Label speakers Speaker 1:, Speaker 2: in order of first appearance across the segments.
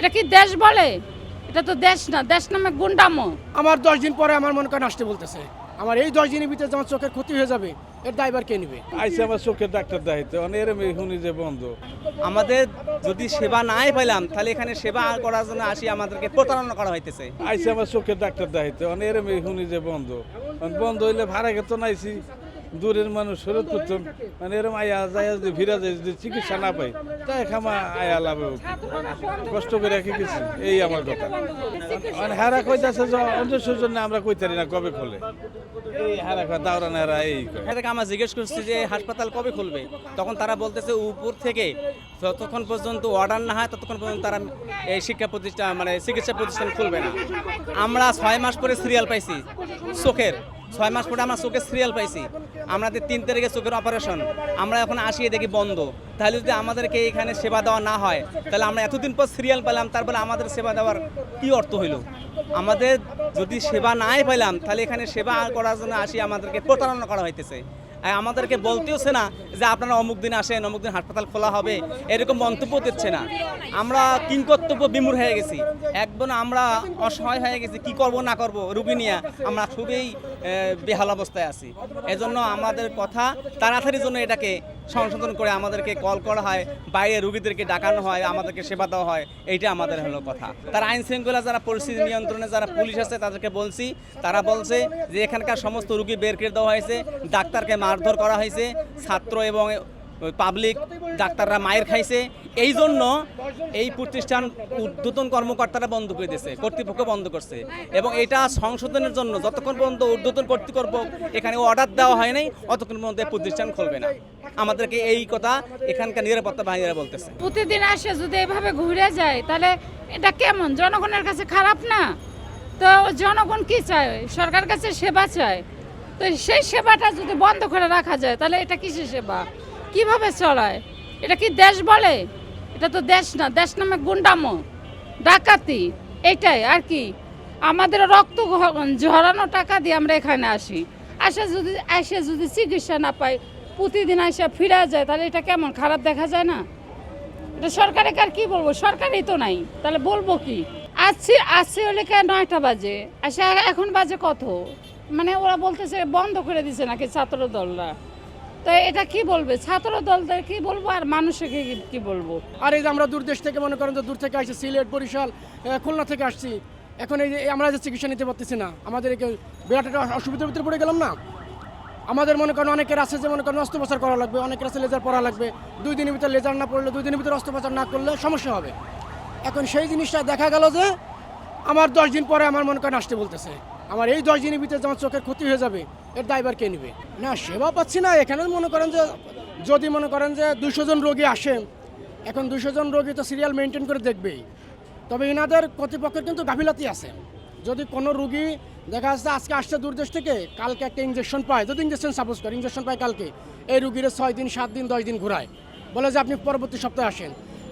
Speaker 1: এটা কি দেশ বলে? এটা তো দেশ না, দেশ নামে গুন্ডামো।
Speaker 2: আমার 10 দিন পরে আমার মনে করেন আসতে বলতেছে। আমার এই 10 দিনের ভিতরে যখন চোখের ক্ষতি হয়ে যাবে, এর দায়ভার কে নেবে?
Speaker 3: আইসে আমার চোখের ডাক্তার দেখাইতে অনেক শুনি যে বন্ধ।
Speaker 4: আমাদের যদি সেবা নাই পেলাম তাহলে এখানে সেবা করার জন্য আসি আমাদেরকে প্রতারণা করা হইতেছে।
Speaker 3: আইসে আমার চোখের ডাক্তার দেখাইতে অনেক শুনি যে বন্ধ। বন্ধ হইলে ভাড়া খেতে নাইছি দূরের মানুষ ফেরত করতাম মানে এরম আয়া যায় যদি ভিড়া যায় যদি চিকিৎসা না পাই তাই খামা আয়া লাভে কষ্ট করে রেখে গেছি। এই আমার কথা। হারা কইতাছে যে অন্যের জন্য আমরা কইতারি না কবে খোলে, এই হারা কয় দাওরান হারা এই কয়।
Speaker 4: এটাকে আমরা জিজ্ঞেস করছি যে হাসপাতাল কবে খুলবে, তখন তারা বলতেছে উপর থেকে যতক্ষণ পর্যন্ত অর্ডার না হয় ততক্ষণ পর্যন্ত তারা এই শিক্ষা প্রতিষ্ঠান মানে চিকিৎসা প্রতিষ্ঠান খুলবে না। আমরা 6 মাস পরে সিরিয়াল পাইছি চোখের, 6 মাস পরে আমরা চোখের সিরিয়াল পাইছি। আমাদের 3 তারিখে চোখের অপারেশন, আমরা এখন আসিয়ে দেখি বন্ধ। তাহলে যদি আমাদেরকে এখানে সেবা দেওয়া না হয় তাহলে আমরা এতদিন পর সিরিয়াল পেলাম, তারপরে আমাদের সেবা দেওয়ার কি অর্থ হইল? আমাদের যদি সেবা নাই পেলাম তাহলে এখানে সেবা করার জন্য আসি আমাদেরকে প্রতারণা করা হইতেছে। আমাদেরকে বলতেওছে না যে আপনারা অমুক দিন আসেন, অমুক দিন হাসপাতাল খোলা হবে, এরকম মন্তব্য দিচ্ছে না। আমরা কিংকর্তব্য বিমূঢ় হয়ে গেছি, একদম আমরা অসহায় হয়ে গেছি। কি করব না করব রুগী নিয়ে আমরা খুবই বেহাল অবস্থায় আছি। এজন্য আমাদের কথা তাড়াতাড়ির জন্য এটাকে সংশোধন করে আমাদেরকে কল করা হয়, বাইরে রুগীদেরকে ডাকানো হয়, আমাদেরকে সেবা দেওয়া হয়, এইটা আমাদের হলো কথা। তার আইন শৃঙ্খলা যারা পরিস্থিতি নিয়ন্ত্রণে যারা পুলিশ আছে তাদেরকে বলছি, তারা বলছে যে এখানকার সমস্ত রুগী বের করে দেওয়া হয়েছে, ডাক্তারকে মারধর করা হয়েছে, ছাত্র এবং পাবলিক ডাক্তাররা মায়ের খাইছে। এই জন্য এই প্রতিষ্ঠান ঊর্ধ্বতন কর্মকর্তারা বন্ধ করে দিয়েছে, কর্তৃপক্ষ বন্ধ করছে। এবং এটা সংশোধনের জন্য যতক্ষণ পর্যন্ত ঊর্ধ্বতন কর্তৃপক্ষ এখানে অর্ডার দেওয়া হয় নাই ততক্ষণ পর্যন্ত প্রতিষ্ঠান খুলবে না। আমাদেরকে এই কথা এখানকার নিরাপত্তা বাহিনীরা বলতেছে।
Speaker 1: প্রতিদিন আসে যদি এভাবে ঘুরে যায় তাহলে এটা কেমন? জনগণের কাছে খারাপ না? তো জনগণ কি চায়? সরকার কাছে সেবা চায়। তো সেই সেবাটা যদি বন্ধ করে রাখা যায় তাহলে এটা কিসের সেবা? কিভাবে চলায়? এটা কি দেশ বলে? এটা তো দেশ না, দেশ নামে গুন্ডামো, ডাকাতি, এটাই আর কি। আমাদের রক্ত ঝরানো টাকা দিয়ে আমরা এখানে আসি, আসে যদি চিকিৎসা না পাই, প্রতিদিন আসে ফিরে যায়, তাহলে এটা কেমন? খারাপ দেখা যায় না? এটা সরকারে আর কি বলবো? সরকারই তো নাই, তাহলে বলবো কি? আসছি হলে 9টা বাজে, আসে এখন বাজে কত? মানে ওরা বলতেছে বন্ধ করে দিছে নাকি ছাত্র দলরা। তো এটা কি বলবে? ছাত্র দলদের কি বলবো আর মানুষকে কি বলবো?
Speaker 2: আর এই যে আমরা দূর দেশ থেকে মনে করেন যে দূর থেকে আসছি, সিলেট, বরিশাল, খুলনা থেকে আসছি, এখন এই যে আমরা যে চিকিৎসা নিতে পারতেছি না, আমাদের বিরাট একটা অসুবিধার ভিতরে পড়ে গেলাম না। আমাদের মনে করেন অনেকের আছে যে মনে করেন অস্ত্রোপচার করা লাগবে, অনেকের আছে লেজার পড়া লাগবে। 2 দিনের ভিতরে লেজার না পড়লে, 2 দিনের ভিতরে অস্ত্রোপচার না করলে সমস্যা হবে। এখন সেই জিনিসটা দেখা গেল যে আমার 10 দিন পরে আমার মনে করেন আসতে বলতেছে। আমার এই 10 দিনের ভিতরে যখন চোখের ক্ষতি হয়ে যাবে, এর দায়ভার কে নেবে? না, সেবা পাচ্ছি না। এখানে মনে করেন যে যদি মনে করেন যে 200 জন রোগী আসে, এখন 200 জন রোগী তো সিরিয়াল মেনটেন করে দেখবেই। তবে এনাদের কর্তৃপক্ষের কিন্তু গাফিলতি আছে। যদি কোনো রুগী দেখা যাচ্ছে আজকে আসছে দূর দেশ থেকে, কালকে একটা ইঞ্জেকশন পায়, যদি ইঞ্জেকশন সাপোজ করে ইঞ্জেকশন পায় কালকে, এই রুগীর 6 দিন 7 দিন 10 দিন ঘোরায়, বলে যে আপনি পরবর্তী সপ্তাহে আসেন।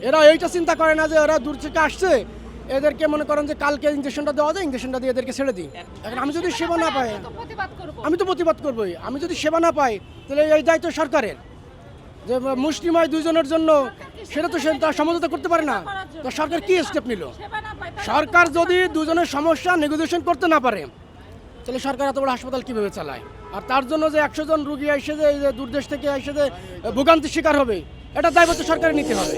Speaker 2: এরা এইটা চিন্তা করে না যে এরা দূর থেকে আসছে, এদেরকে মনে করেন যে কালকে ইঞ্জেকশনটা দেওয়া যায়, ইঞ্জেকশনটা দিয়ে এদেরকে ছেড়ে দিই। এখন আমি যদি সেবা না পাই, আমি তো প্রতিবাদ করবোই। আমি যদি সেবা না পাই তাহলে এই দায়িত্ব সরকারের, যে মুষ্টিময় 2 জনের জন্য সেটা তো সে তার সমঝোতা করতে পারে না। তো সরকার কি স্টেপ নিল? সরকার যদি 2 জনের সমস্যা নেগোসিয়েশন করতে না পারে তাহলে সরকার এত বড় হাসপাতাল কীভাবে চালায়? আর তার জন্য যে 100 জন রুগী এসে যে দূর দেশ থেকে এসে যে ভোগান্তির শিকার হবে, এটা দায়িত্ব সরকারের নিতে হবে।